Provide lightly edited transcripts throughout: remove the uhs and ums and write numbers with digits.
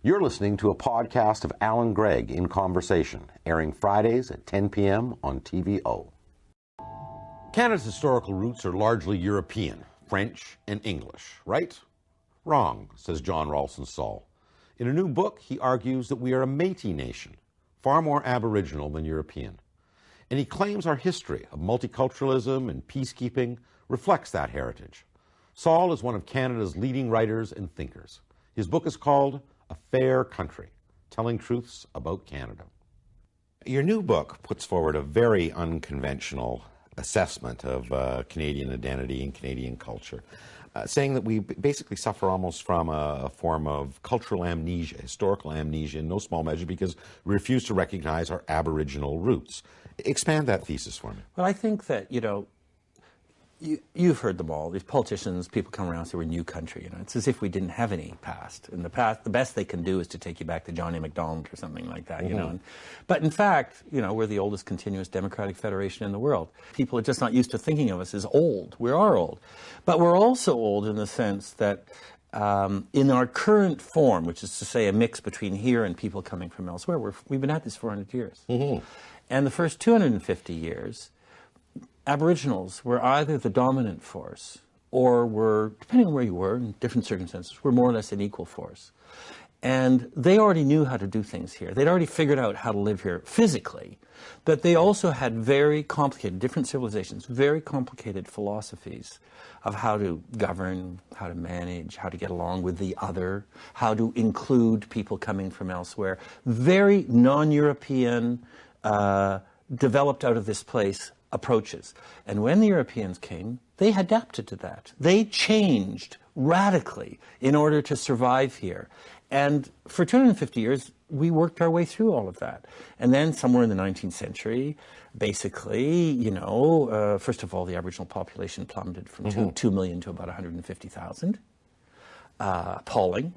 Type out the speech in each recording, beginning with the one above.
You're listening to a podcast of Alan Gregg in Conversation, airing Fridays at 10 p.m. on TVO. Canada's historical roots are largely European, French and English, right? Wrong, says John Ralston Saul. In a new book, he argues that we are a Métis nation, far more Aboriginal than European. And he claims our history of multiculturalism and peacekeeping reflects that heritage. Saul is one of Canada's leading writers and thinkers. His book is called A Fair Country, Telling Truths About Canada. Your new book puts forward a very unconventional assessment of Canadian identity and Canadian culture, saying that we basically suffer almost from a form of cultural amnesia, historical amnesia in no small measure because we refuse to recognize our Aboriginal roots. Expand that thesis for me. Well, I think that, you've heard them all. These politicians, people come around and say we're a new country. It's as if we didn't have any past. In the past, the best they can do is to take you back to John A. Macdonald or something like that, But in fact, we're the oldest continuous democratic federation in the world. People are just not used to thinking of us as old. We are old. But we're also old in the sense that in our current form, which is to say a mix between here and people coming from elsewhere, we've been at this for 400 years. And the first 250 years, Aboriginals were either the dominant force or were, depending on where you were in different circumstances, were more or less an equal force. And they already knew how to do things here. They'd already figured out how to live here physically, but they also had very complicated, different civilizations, very complicated philosophies of how to govern, how to manage, how to get along with the other, how to include people coming from elsewhere. Very non-European, developed out of this place approaches. And when the Europeans came, they adapted to that. They changed radically in order to survive here. And for 250 years, we worked our way through all of that. And then somewhere in the 19th century, basically, first of all, the Aboriginal population plummeted from 2 million to about 150,000. Appalling.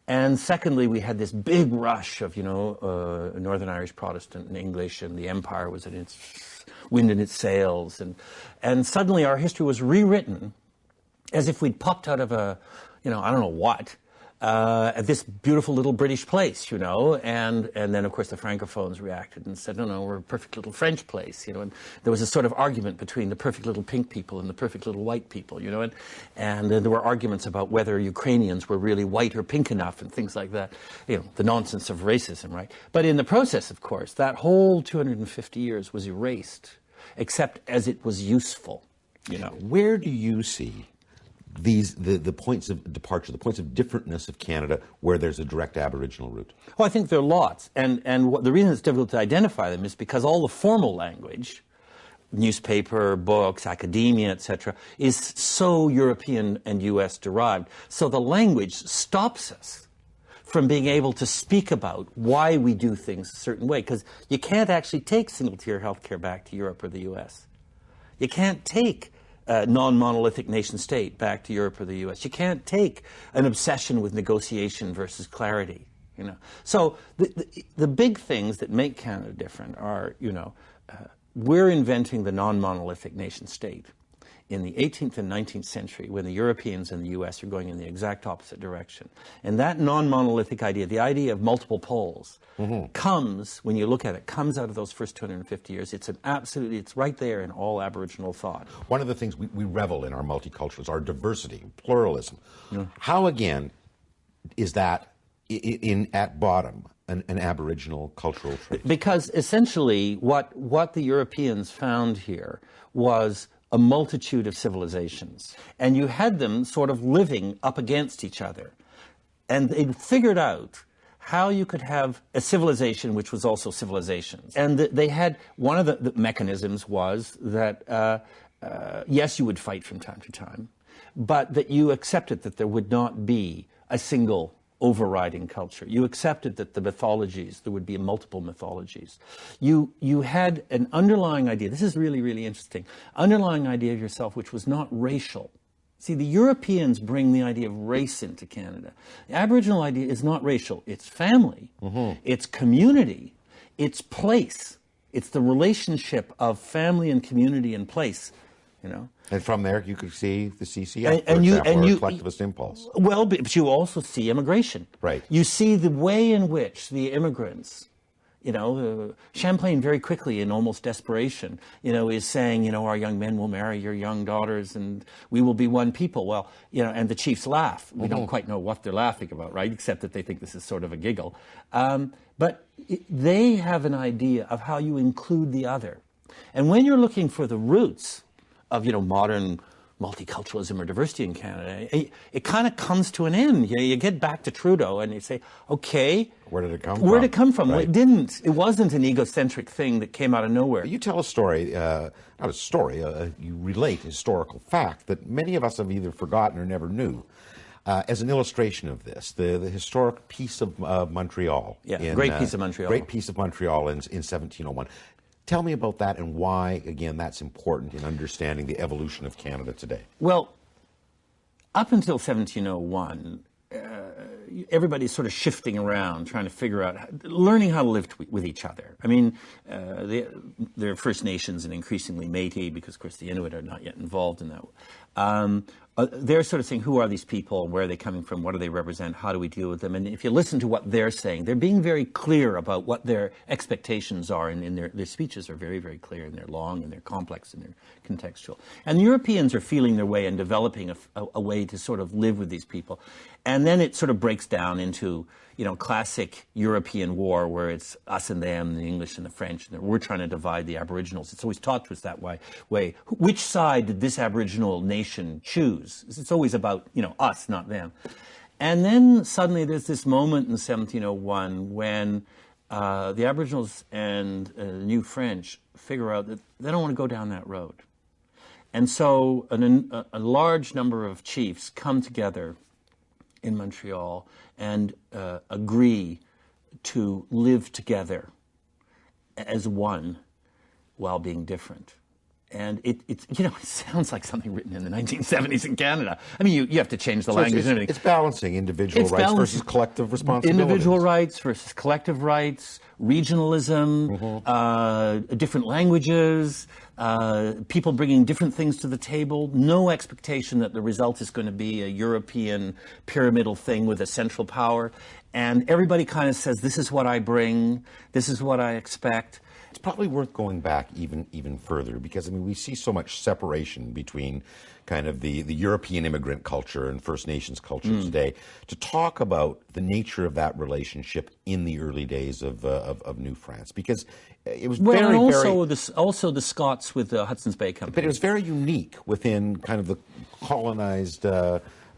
And secondly, we had this big rush of, Northern Irish Protestant and English, and the empire was in its wind in its sails. And suddenly our history was rewritten as if we'd popped out of a, I don't know what, at this beautiful little British place, and then, of course, the Francophones reacted and said, no, we're a perfect little French place, and there was a sort of argument between the perfect little pink people and the perfect little white people, and there were arguments about whether Ukrainians were really white or pink enough and things like that, the nonsense of racism, right? But in the process, of course, that whole 250 years was erased, except as it was useful, Where do you see the points of departure, the points of differentness of Canada where there's a direct Aboriginal root? Well, I think there are lots. And the reason it's difficult to identify them is because all the formal language, newspaper, books, academia, etc., is so European and U.S. derived. So the language stops us from being able to speak about why we do things a certain way. Because you can't actually take single-tier healthcare back to Europe or the U.S. You can't take non-monolithic nation state back to Europe or the U.S. You can't take an obsession with negotiation versus clarity, So the big things that make Canada different are, we're inventing the non-monolithic nation state in the 18th and 19th century when the Europeans and the U.S. are going in the exact opposite direction. And that non-monolithic idea, the idea of multiple poles, comes, when you look at it, comes out of those first 250 years. It's right there in all Aboriginal thought. One of the things we revel in our multiculturalism, our diversity, pluralism. How, again, is that at bottom an Aboriginal cultural trait? Because essentially what the Europeans found here was a multitude of civilizations. And you had them sort of living up against each other. And they figured out how you could have a civilization which was also civilizations. And they had, one of the mechanisms was that, yes, you would fight from time to time, but that you accepted that there would not be a single overriding culture. You accepted that the mythologies, there would be multiple mythologies. You had an underlying idea, this is really, really interesting, underlying idea of yourself which was not racial. See, the Europeans bring the idea of race into Canada. The Aboriginal idea is not racial. It's family. It's community. It's place. It's the relationship of family and community and place you know. And from there, you could see the CCF, for example, or collectivist impulse. Well, but you also see immigration. Right. You see the way in which the immigrants, you know, Champlain very quickly, in almost desperation, you know, is saying, you know, our young men will marry your young daughters and we will be one people. Well, you know, and the chiefs laugh. We don't quite know what they're laughing about, right, except that they think this is sort of a giggle. But they have an idea of how you include the other. And when you're looking for the roots of, you know, modern multiculturalism or diversity in Canada, it kind of comes to an end. You get back to Trudeau and you say, okay, where did it come from? Where did it come from? Right. Well, it didn't. It wasn't an egocentric thing that came out of nowhere. You tell a story, not a story, you relate a historical fact that many of us have either forgotten or never knew. As an illustration of this, the historic Peace of Montreal. Yeah, Great Peace of Montreal. Great Peace of Montreal in 1701. Tell me about that and why, again, that's important in understanding the evolution of Canada today. Well, up until 1701, everybody's sort of shifting around, trying to figure out, learning how to live with each other. I mean, they're First Nations and increasingly Métis, because, of course, the Inuit are not yet involved in that. They're sort of saying, who are these people? Where are they coming from? What do they represent? How do we deal with them? And if you listen to what they're saying, they're being very clear about what their expectations are. And their speeches are very, very clear, and they're long, and they're complex, and they're contextual. And the Europeans are feeling their way and developing a way to sort of live with these people. And then it sort of breaks down into, you know, classic European war, where it's us and them, the English and the French, and we're trying to divide the Aboriginals. It's always taught to us that way. Which side did this Aboriginal nation choose? It's always about, you know, us, not them. And then suddenly there's this moment in 1701 when the Aboriginals and the New French figure out that they don't want to go down that road. And so a large number of chiefs come together in Montreal and agree to live together as one while being different. And it sounds like something written in the 1970s in Canada. I mean, you have to change the language and everything. It's balancing individual rights versus collective responsibilities. Individual rights versus collective rights, regionalism, different languages, people bringing different things to the table, no expectation that the result is going to be a European pyramidal thing with a central power. And everybody kind of says, this is what I bring, this is what I expect. It's probably worth going back even further, because I mean we see so much separation between kind of the European immigrant culture and First Nations culture today. To talk about the nature of that relationship in the early days of New France, because it was also the Scots with the Hudson's Bay Company. But it was very unique within kind of the colonized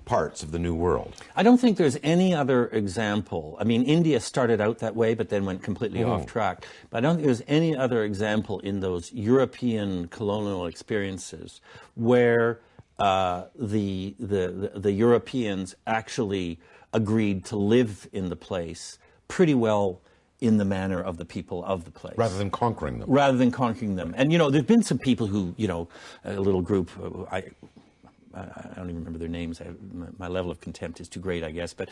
parts of the New World. I don't think there's any other example. I mean, India started out that way, but then went completely off track. But I don't think there's any other example in those European colonial experiences where the Europeans actually agreed to live in the place pretty well in the manner of the people of the place. Rather than conquering them. Rather than conquering them. And, you know, there've been some people who, you know, a little group, I don't even remember their names. My level of contempt is too great, I guess. But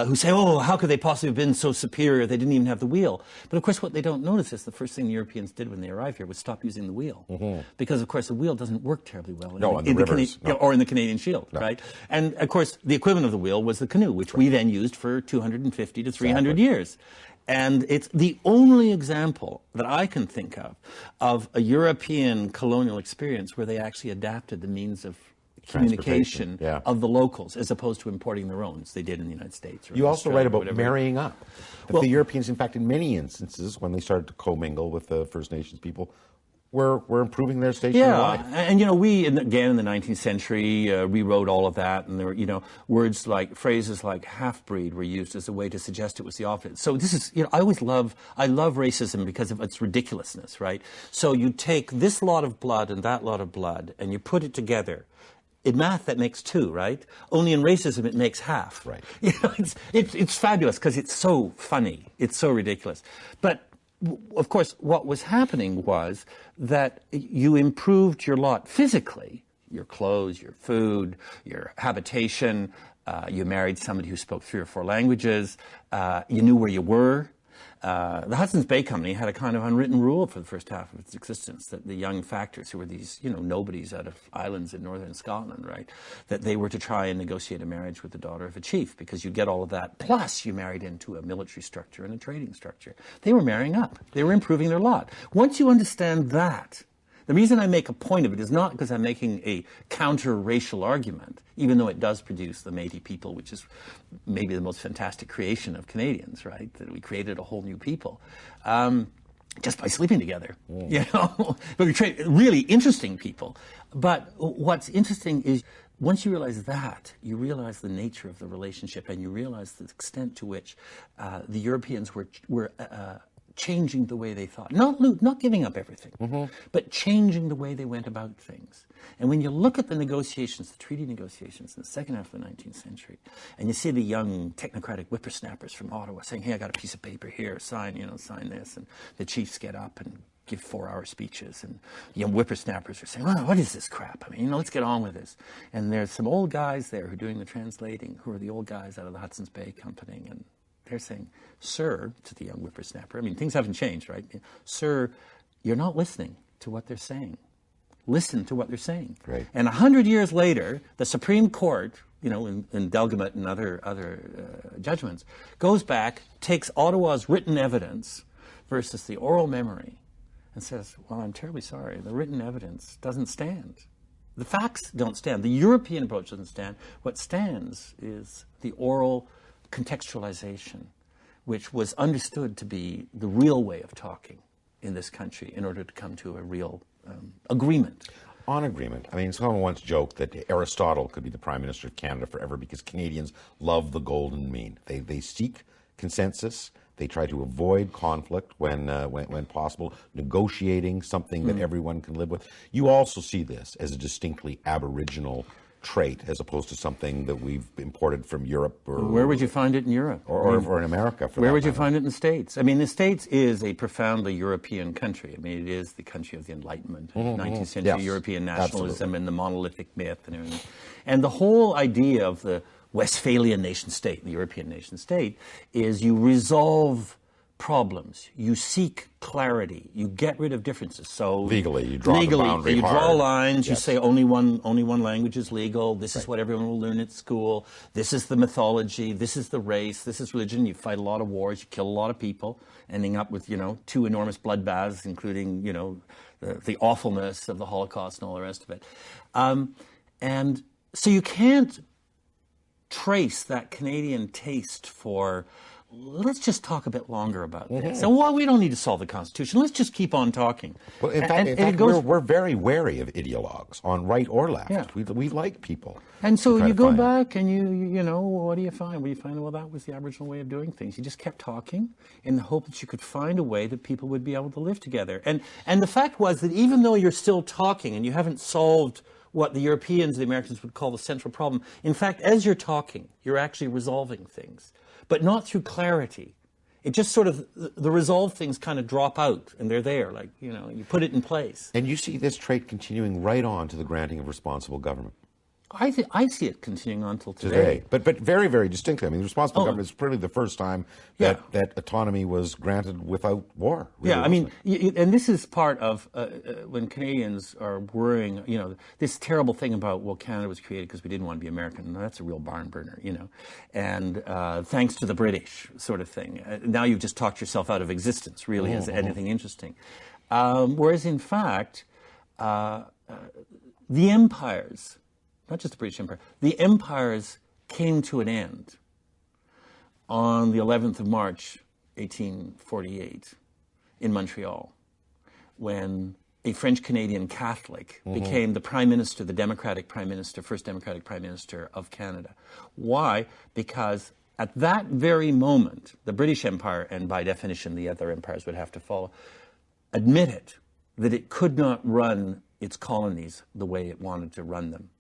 who say, oh, how could they possibly have been so superior? They didn't even have the wheel. But of course, what they don't notice is the first thing the Europeans did when they arrived here was stop using the wheel. Because, of course, the wheel doesn't work terribly well in the rivers, or in the Canadian Shield, right? And, of course, the equivalent of the wheel was the canoe, which we then used for 250 to 300 years. And it's the only example that I can think of a European colonial experience where they actually adapted the means of communication of the locals as opposed to importing their own, as they did in the United States. Or you also write about whatever. Marrying up. That the Europeans, in fact, in many instances, when they started to commingle with the First Nations people, were improving their station in life. And you know, we again in the 19th century rewrote all of that, and there were, you know, words like, phrases like half-breed were used as a way to suggest it was the opposite. So this is, you know, I love racism because of its ridiculousness, right? So you take this lot of blood and that lot of blood, and you put it together. In math, that makes two, right? Only in racism, it makes half. Right. You know, it's fabulous because it's so funny. It's so ridiculous. But of course, what was happening was that you improved your lot physically, your clothes, your food, your habitation. You married somebody who spoke 3 or 4 languages. You knew where you were. the Hudson's Bay Company had a kind of unwritten rule for the first half of its existence that the young factors, who were these, nobodies out of islands in northern Scotland, right, that they were to try and negotiate a marriage with the daughter of a chief, because you get all of that, plus you married into a military structure and a trading structure. They were marrying up. They were improving their lot. Once you understand that, the reason I make a point of it is not because I'm making a counter-racial argument, even though it does produce the Métis people, which is maybe the most fantastic creation of Canadians, right? That we created a whole new people just by sleeping together, But we created really interesting people. But what's interesting is once you realize that, you realize the nature of the relationship, and you realize the extent to which the Europeans were changing the way they thought. Not giving up everything, but changing the way they went about things. And when you look at the negotiations, the treaty negotiations in the second half of the 19th century, and you see the young technocratic whippersnappers from Ottawa saying, hey, I got a piece of paper here, sign this, and the chiefs get up and give 4-hour speeches, and young whippersnappers are saying, well, what is this crap? I mean, let's get on with this. And there's some old guys there who are doing the translating, who are the old guys out of the Hudson's Bay Company, and they're saying, sir, to the young whippersnapper, I mean, things haven't changed, right? Sir, you're not listening to what they're saying. Listen to what they're saying. Right. And 100 years later, the Supreme Court, in Delgamutt and other judgments, goes back, takes Ottawa's written evidence versus the oral memory, and says, well, I'm terribly sorry, the written evidence doesn't stand. The facts don't stand. The European approach doesn't stand. What stands is the oral contextualization, which was understood to be the real way of talking in this country in order to come to a real agreement. On agreement. I mean, someone once joked that Aristotle could be the Prime Minister of Canada forever because Canadians love the golden mean. They seek consensus. They try to avoid conflict when possible, negotiating something that everyone can live with. You also see this as a distinctly Aboriginal trait as opposed to something that we've imported from Europe. Where would you find it in Europe? Or in America. Where would you find it in the States? I mean, the States is a profoundly European country. I mean, it is the country of the Enlightenment, 19th century European nationalism and the monolithic myth and everything. And the whole idea of the Westphalian nation state, the European nation state, is you resolve problems, you seek clarity, you get rid of differences. So legally, you draw the boundary you hard. draw lines. You say only one language is legal. This is what everyone will learn at school. This is the mythology. This is the race. This is religion. You fight a lot of wars. You kill a lot of people, ending up with 2 enormous bloodbaths, including the awfulness of the Holocaust and all the rest of it. And so you can't trace that Canadian taste for, let's just talk a bit longer about this. And we don't need to solve the Constitution. Let's just keep on talking. Well, in fact, we're very wary of ideologues on right or left. Yeah. We like people. And so you go back and what do you find? Well, you find, well, that was the Aboriginal way of doing things. You just kept talking in the hope that you could find a way that people would be able to live together. And the fact was that even though you're still talking and you haven't solved what the Europeans, the Americans would call the central problem, in fact, as you're talking, you're actually resolving things, but not through clarity. It just sort of, the resolved things kind of drop out, and they're there, like, you put it in place. And you see this trait continuing right on to the granting of responsible government. I see it continuing on until today. But very, very distinctly. I mean, responsible government is probably the first time that autonomy was granted without war. Really, I mean, and this is part of when Canadians are worrying, this terrible thing about, well, Canada was created because we didn't want to be American. No, that's a real barn burner, and thanks to the British sort of thing. Now you've just talked yourself out of existence, really, as anything interesting. Whereas, in fact, the empires, not just the British Empire, the empires came to an end on the 11th of March, 1848, in Montreal, when a French-Canadian Catholic became the Prime Minister, the Democratic Prime Minister, first Democratic Prime Minister of Canada. Why? Because at that very moment, the British Empire, and by definition the other empires would have to follow, admitted that it could not run its colonies the way it wanted to run them.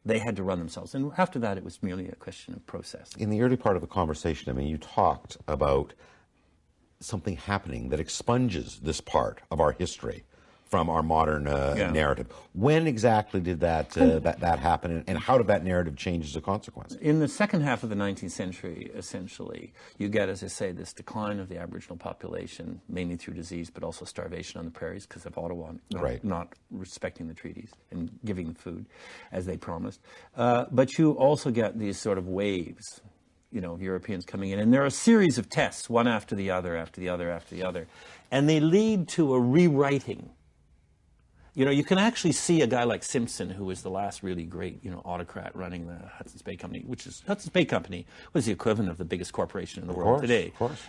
They had to run themselves. And after that, it was merely a question of process. In the early part of the conversation, I mean, you talked about something happening that expunges this part of our history from our modern narrative. When exactly did that that happen, and how did that narrative change as a consequence? In the second half of the 19th century, essentially, you get, as I say, this decline of the Aboriginal population, mainly through disease, but also starvation on the prairies because of Ottawa not respecting the treaties and giving them food, as they promised. But you also get these sort of waves, of Europeans coming in. And there are a series of tests, one after the other, after the other, after the other. And they lead to a rewriting. You can actually see a guy like Simpson, who was the last really great, autocrat running the Hudson's Bay Company, Hudson's Bay Company was the equivalent of the biggest corporation in the world today. Of course.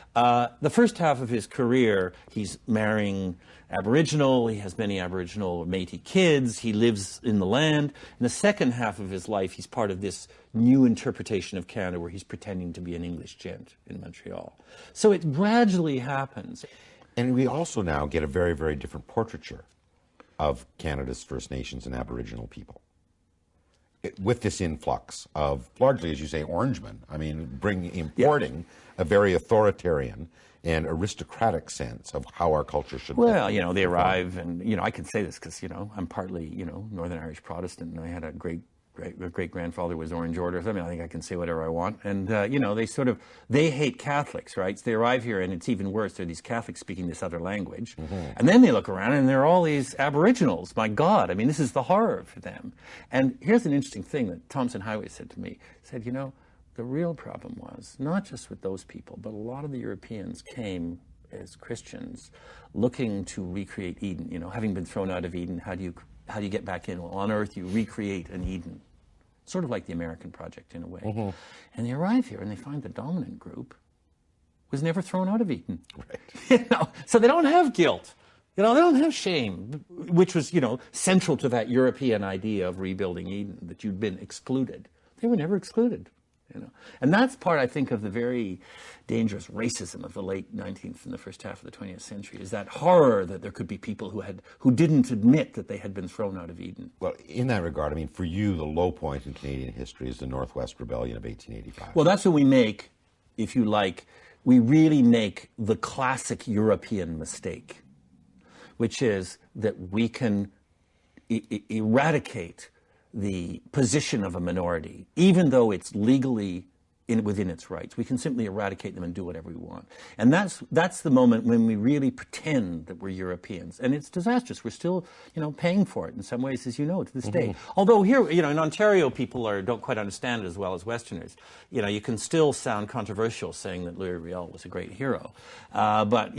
The first half of his career, he's marrying Aboriginal, he has many Aboriginal Métis kids, he lives in the land. In the second half of his life, he's part of this new interpretation of Canada where he's pretending to be an English gent in Montreal. So it gradually happens. And we also now get a very, very different portraiture of Canada's First Nations and Aboriginal people. With this influx of, largely, as you say, Orangemen, importing a very authoritarian and aristocratic sense of how our culture should be. Well, they arrive, and, I can say this because, I'm partly, Northern Irish Protestant, and I had a great-grandfather was Orange Order. I think I can say whatever I want. And, they hate Catholics, right? So they arrive here, and it's even worse. They're these Catholics speaking this other language. And then they look around, and there are all these Aboriginals. My God, this is the horror for them. And here's an interesting thing that Thompson Highway said to me. He said, the real problem was not just with those people, but a lot of the Europeans came as Christians looking to recreate Eden. Having been thrown out of Eden, how do you get back in? Well, on Earth, you recreate an Eden. Sort of like the American project in a way. And they arrive here and they find the dominant group was never thrown out of Eden. Right. So they don't have guilt. They don't have shame, which was, central to that European idea of rebuilding Eden, that you'd been excluded. They were never excluded. And that's part, I think, of the very dangerous racism of the late 19th and the first half of the 20th century, is that horror that there could be people who didn't admit that they had been thrown out of Eden. Well, in that regard, for you, the low point in Canadian history is the Northwest Rebellion of 1885. Well, that's when we make, if you like, we really make the classic European mistake, which is that we can eradicate the position of a minority, even though it's legally within its rights. We can simply eradicate them and do whatever we want. And that's the moment when we really pretend that we're Europeans. And it's disastrous. We're still, paying for it in some ways, as to this day. Although here, in Ontario, people don't quite understand it as well as Westerners. You can still sound controversial saying that Louis Riel was a great hero. But,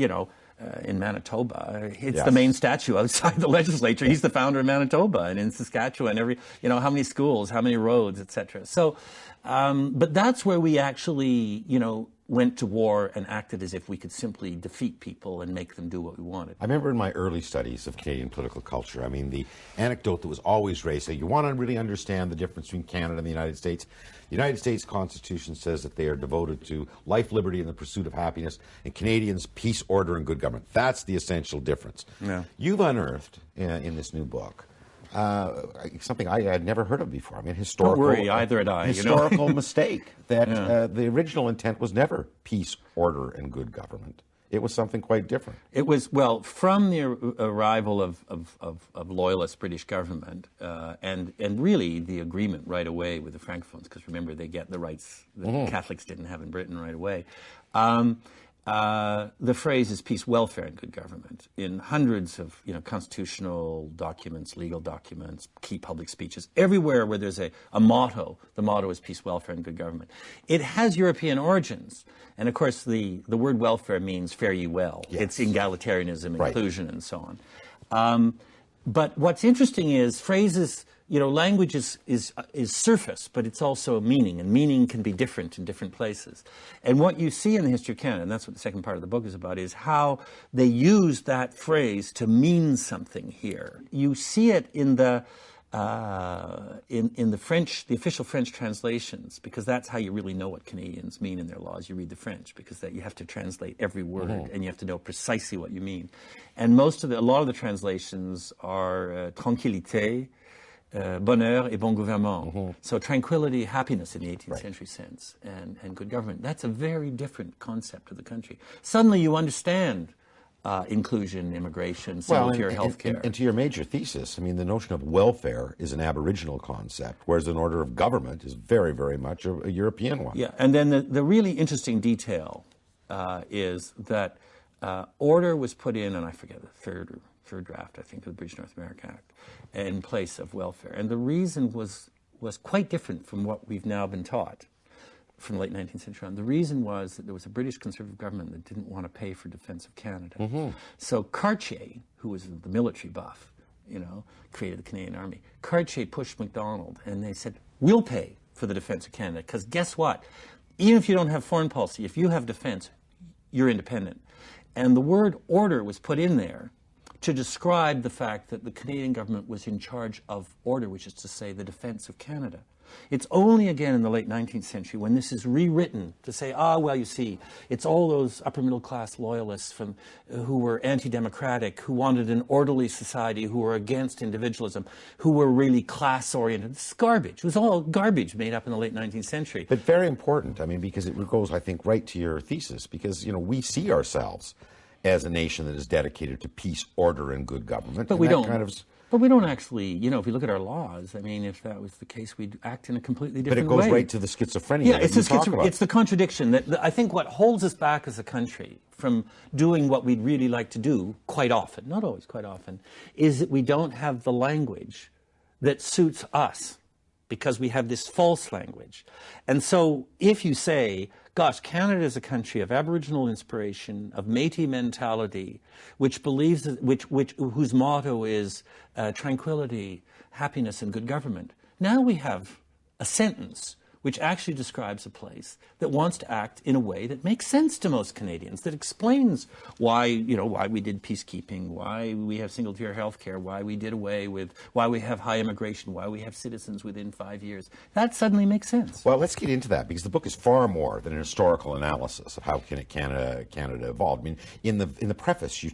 in Manitoba, it's the main statue outside the legislature. He's the founder of Manitoba, and in Saskatchewan, how many schools, how many roads, etc. So, but that's where we actually, went to war and acted as if we could simply defeat people and make them do what we wanted. I remember in my early studies of Canadian political culture, the anecdote that was always raised, you want to really understand the difference between Canada and the United States. The United States Constitution says that they are devoted to life, liberty, and the pursuit of happiness, and Canadians, peace, order, and good government. That's the essential difference. Yeah. You've unearthed in this new book something I had never heard of before. Historical. Don't worry, either had I. Historical mistake that the original intent was never peace, order, and good government. It was something quite different. It was, from the arrival of loyalist British government and really the agreement right away with the Francophones, because remember, they get the rights that Catholics didn't have in Britain right away. The phrase is peace, welfare, and good government in hundreds of constitutional documents, legal documents, key public speeches. Everywhere where there's a motto, the motto is peace, welfare, and good government. It has European origins, and of course the word welfare means fare ye well. Yes. It's egalitarianism, inclusion, and so on. But what's interesting is phrases. Language is surface, but it's also meaning, and meaning can be different in different places. And what you see in the history of Canada, and that's what the second part of the book is about, is how they use that phrase to mean something here. You see it in the French, the official French translations, because that's how you really know what Canadians mean in their laws. You read the French, because that you have to translate every word, and you have to know precisely what you mean. And a lot of the translations are tranquillité, bonheur et bon gouvernement. So tranquility, happiness in the 18th century sense, and good government. That's a very different concept of the country. Suddenly you understand inclusion, immigration, single-tier healthcare. And to your major thesis, I mean, the notion of welfare is an Aboriginal concept, whereas an order of government is very, very much a European one. Yeah, and then the really interesting detail is that order was put in, and I forget the third draft, I think, of the British North America Act, in place of welfare. And the reason was quite different from what we've now been taught from the late 19th century on. The reason was that there was a British Conservative government that didn't want to pay for defense of Canada. Mm-hmm. So Cartier, who was the military buff, created the Canadian Army. Cartier pushed Macdonald, and they said, we'll pay for the defense of Canada, because guess what? Even if you don't have foreign policy, if you have defense, you're independent. And the word order was put in there to describe the fact that the Canadian government was in charge of order, which is to say the defense of Canada. It's only again in the late 19th century when this is rewritten to say, well, you see, it's all those upper middle class loyalists who were anti-democratic, who wanted an orderly society, who were against individualism, who were really class-oriented. It's garbage. It was all garbage made up in the late 19th century. But very important, I mean, because it goes, I think, right to your thesis, because, we see ourselves as a nation that is dedicated to peace, order, and good government. But we don't. But we don't actually, if you look at our laws, I mean, if that was the case, we'd act in a completely different way. But it goes right to the schizophrenia. Yeah, it's the contradiction. I think what holds us back as a country from doing what we'd really like to do quite often, not always, quite often, is that we don't have the language that suits us, because we have this false language. And so if you say, gosh, Canada is a country of Aboriginal inspiration, of Métis mentality, which believes, whose motto is tranquility, happiness, and good government. Now we have a sentence which actually describes a place that wants to act in a way that makes sense to most Canadians, that explains why we did peacekeeping, why we have single-tier healthcare, why we have high immigration, why we have citizens within 5 years. That suddenly makes sense. Well, let's get into that, because the book is far more than an historical analysis of how Canada evolved. I mean, in the preface, you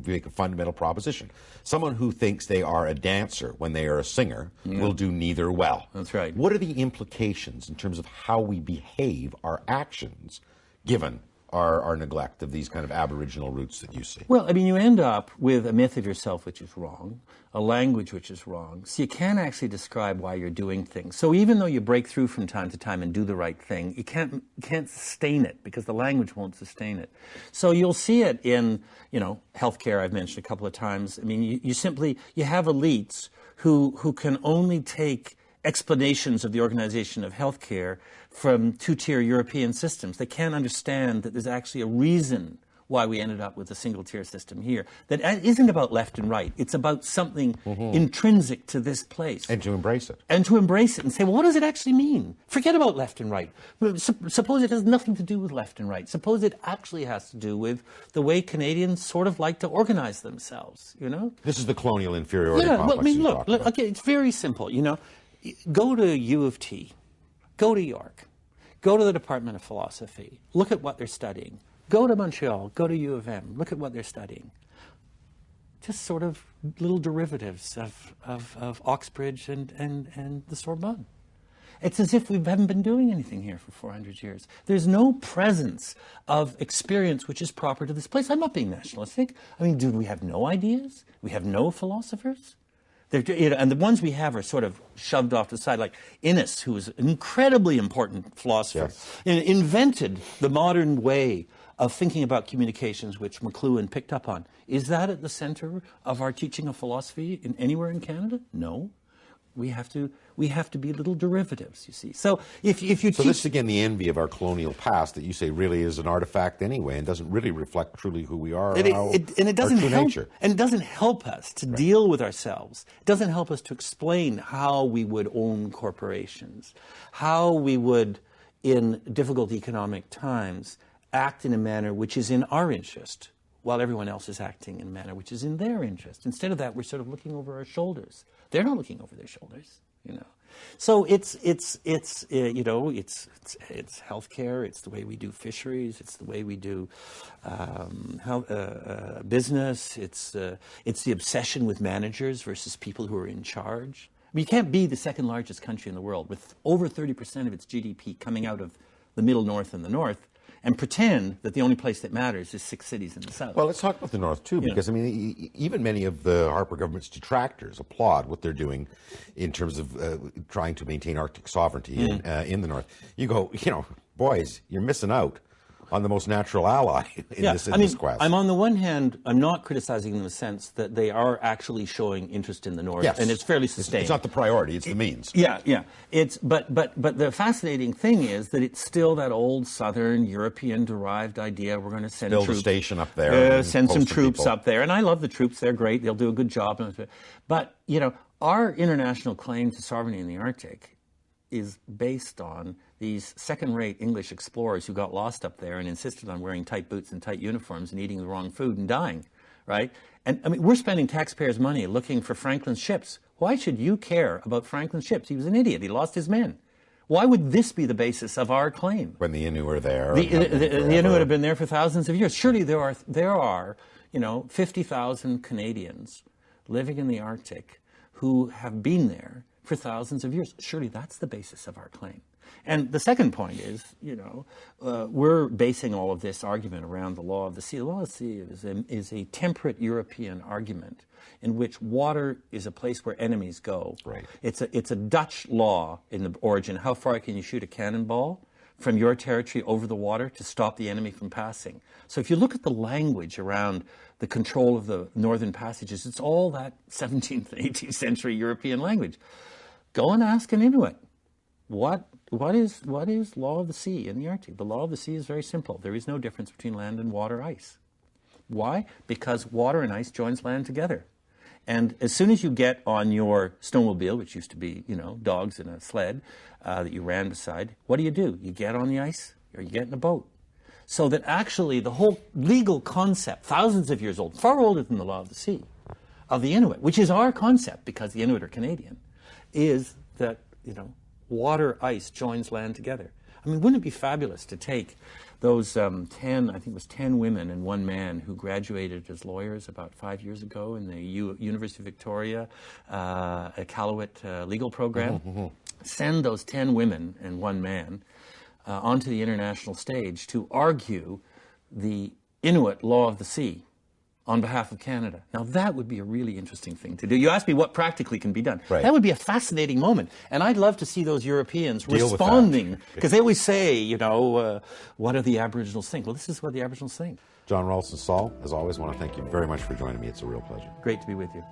make a fundamental proposition. Someone who thinks they are a dancer when they are a singer will do neither well. That's right. What are the implications in terms of how we behave, our actions, given our neglect of these kind of Aboriginal roots that you see? Well, I mean, you end up with a myth of yourself which is wrong, a language which is wrong, so you can't actually describe why you're doing things. So even though you break through from time to time and do the right thing, you can't sustain it, because the language won't sustain it. So you'll see it in, healthcare, I've mentioned a couple of times. I mean, you have elites who can only take explanations of the organization of healthcare from two-tier European systems. They can't understand that there's actually a reason why we ended up with a single-tier system here. That isn't about left and right. It's about something intrinsic to this place. And to embrace it. And to embrace it and say, well, what does it actually mean? Forget about left and right. Suppose it has nothing to do with left and right. Suppose it actually has to do with the way Canadians sort of like to organize themselves, This is the colonial inferiority complex. Well, I mean, look, okay, it's very simple, Go to U of T, go to York, go to the Department of Philosophy, look at what they're studying. Go to Montreal, go to U of M, look at what they're studying. Just sort of little derivatives of Oxbridge and the Sorbonne. It's as if we haven't been doing anything here for 400 years. There's no presence of experience which is proper to this place. I'm not being nationalistic. I mean, do we have no ideas? We have no philosophers? And the ones we have are sort of shoved off to the side, like Innes, who was an incredibly important philosopher, invented the modern way of thinking about communications, which McLuhan picked up on. Is that at the center of our teaching of philosophy anywhere in Canada? No. We have to be little derivatives, you see. So if you So this is again the envy of our colonial past that you say really is an artifact anyway and doesn't really reflect truly who we are, and it doesn't help, nature. And it doesn't help us to deal with ourselves. It doesn't help us to explain how we would own corporations, how we would, in difficult economic times, act in a manner which is in our interest, while everyone else is acting in a manner which is in their interest. Instead of that, we're sort of looking over our shoulders. They're not looking over their shoulders, So it's healthcare. It's the way we do fisheries. It's the way we do business. It's the obsession with managers versus people who are in charge. I mean, you can't be the second largest country in the world with over 30% of its GDP coming out of the middle north and the north and pretend that the only place that matters is 6 cities in the south. Well, let's talk about the North, too, because, I mean, even many of the Harper government's detractors applaud what they're doing in terms of trying to maintain Arctic sovereignty in the North. You go, you know, boys, you're missing out on the most natural ally in this quest. I'm on the one hand, I'm not criticizing them in the sense that they are actually showing interest in the North, and it's fairly sustained. It's not the priority; it's the means. Yeah. But the fascinating thing is that it's still that old Southern European-derived idea. We're going to send build a station up there, send some troops up there, and I love the troops. They're great. They'll do a good job. But you know, our international claim to sovereignty in the Arctic is based on these second-rate English explorers who got lost up there and insisted on wearing tight boots and tight uniforms and eating the wrong food and dying, right? And I mean, we're spending taxpayers' money looking for Franklin's ships. Why should you care about Franklin's ships? He was an idiot. He lost his men. Why would this be the basis of our claim? When the Innu were there. The Innu have been there for thousands of years. Surely there are, you know, 50,000 Canadians living in the Arctic who have been there for thousands of years. Surely that's the basis of our claim. And the second point is, you know, we're basing all of this argument around the law of the sea. The law of the sea is a temperate European argument in which water is a place where enemies go. Right. It's a Dutch law in the origin. How far can you shoot a cannonball from your territory over the water to stop the enemy from passing? So if you look at the language around the control of the northern passages, it's all that 17th, 18th century European language. Go and ask an Inuit. What is law of the sea in the Arctic? The law of the sea is very simple. There is no difference between land and water ice. Why? Because water and ice joins land together. And as soon as you get on your snowmobile, which used to be, you know, dogs in a sled that you ran beside, what do? You get on the ice or you get in a boat. So that actually the whole legal concept, thousands of years old, far older than the law of the sea, of the Inuit, which is our concept because the Inuit are Canadian, is that, you know, water, ice joins land together. I mean, wouldn't it be fabulous to take those 10 women and 1 man who graduated as lawyers about 5 years ago in the University of Victoria Iqaluit legal program, send those 10 women and 1 man onto the international stage to argue the Inuit law of the sea on behalf of Canada. Now, that would be a really interesting thing to do. You asked me what practically can be done. Right. That would be a fascinating moment. And I'd love to see those Europeans responding. Because they always say, you know, what do the Aboriginals think? Well, this is what the Aboriginals think. John Ralston Saul, as always, I want to thank you very much for joining me. It's a real pleasure. Great to be with you.